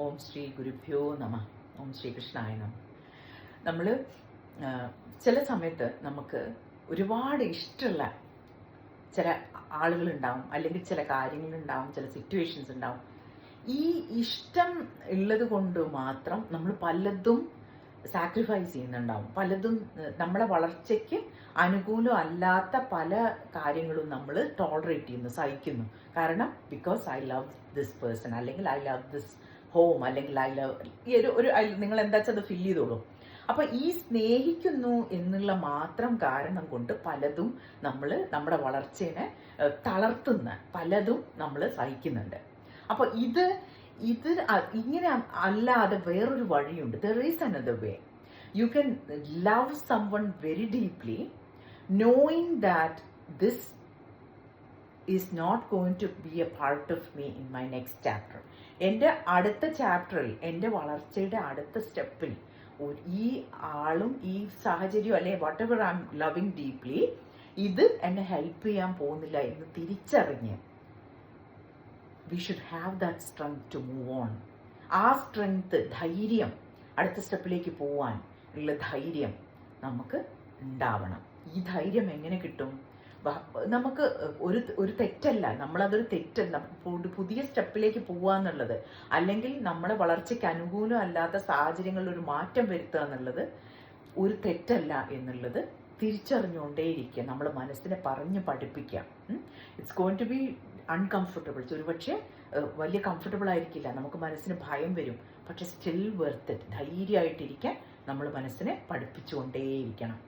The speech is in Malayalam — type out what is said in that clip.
ഓം ശ്രീ ഗുരുഭ്യോ നമ. ഓം ശ്രീ കൃഷ്ണായ നമ. നമ്മൾ ചില സമയത്ത് നമുക്ക് ഒരുപാട് ഇഷ്ടമുള്ള ചില ആളുകളുണ്ടാവും, അല്ലെങ്കിൽ ചില കാര്യങ്ങളുണ്ടാവും, ചില സിറ്റുവേഷൻസ് ഉണ്ടാവും. ഈ ഇഷ്ടം ഉള്ളത് കൊണ്ട് മാത്രം നമ്മൾ പലതും സാക്രിഫൈസ് ചെയ്യുന്നുണ്ടാവും. പലതും നമ്മളെ വളർച്ചയ്ക്ക് അനുകൂലം അല്ലാത്ത പല കാര്യങ്ങളും നമ്മൾ ടോളറേറ്റ് ചെയ്യുന്നു, സഹിക്കുന്നു. കാരണം because I love this person, അല്ലെങ്കിൽ ഐ ലവ് ദിസ് ഹോം, അല്ലെങ്കിൽ ഐ ലവ് ഈ ഒരു നിങ്ങൾ എന്താ വെച്ചാൽ അത് ഫില്ല് ചെയ്തോളൂ. അപ്പൊ ഈ സ്നേഹിക്കുന്നു എന്നുള്ള മാത്രം കാരണം കൊണ്ട് പലതും നമ്മൾ നമ്മുടെ വളർച്ചയെ തളർത്തുന്ന പലതും നമ്മൾ സഹിക്കുന്നുണ്ട്. അപ്പൊ ഇത് ഇങ്ങനെ അല്ലാതെ വേറൊരു വഴിയുണ്ട്. There is another way. You can love someone very deeply, knowing that this is not going to be a part of me in my next chapter. എൻ്റെ അടുത്ത ചാപ്റ്ററിൽ, എൻ്റെ വളർച്ചയുടെ അടുത്ത സ്റ്റെപ്പിൽ ഈ ആളും ഈ സാഹചര്യവും അല്ലെ what ever I M loving deeply, ഇത് എന്നെ ഹെൽപ്പ് ചെയ്യാൻ പോകുന്നില്ല എന്ന് തിരിച്ചറിഞ്ഞ് we should have that strength to move on. ആ സ്ട്രെങ്ത്, ധൈര്യം, അടുത്ത സ്റ്റെപ്പിലേക്ക് പോവാൻ ഉള്ള ധൈര്യം നമുക്ക് ഉണ്ടാവണം. ഈ ധൈര്യം എങ്ങനെ കിട്ടും? നമുക്ക് ഒരു തെറ്റല്ല, നമ്മളതൊരു തെറ്റല്ല. പുതിയ സ്റ്റെപ്പിലേക്ക് പോവാന്നുള്ളത്, അല്ലെങ്കിൽ നമ്മളെ വളർച്ചയ്ക്ക് അനുകൂലം അല്ലാത്ത സാഹചര്യങ്ങളിൽ ഒരു മാറ്റം വരുത്തുക എന്നുള്ളത് ഒരു തെറ്റല്ല എന്നുള്ളത് തിരിച്ചറിഞ്ഞുകൊണ്ടേയിരിക്കുക. നമ്മൾ മനസ്സിനെ പറഞ്ഞ് പഠിപ്പിക്കാം. It's going to be uncomfortable. ഒരുപക്ഷെ വലിയ കംഫർട്ടബിൾ ആയിരിക്കില്ല, നമുക്ക് മനസ്സിന് ഭയം വരും. പക്ഷെ സ്റ്റിൽ വെർത്ത് ഇറ്റ്. ധൈര്യമായിട്ടിരിക്കാൻ നമ്മൾ മനസ്സിനെ പഠിപ്പിച്ചുകൊണ്ടേയിരിക്കണം.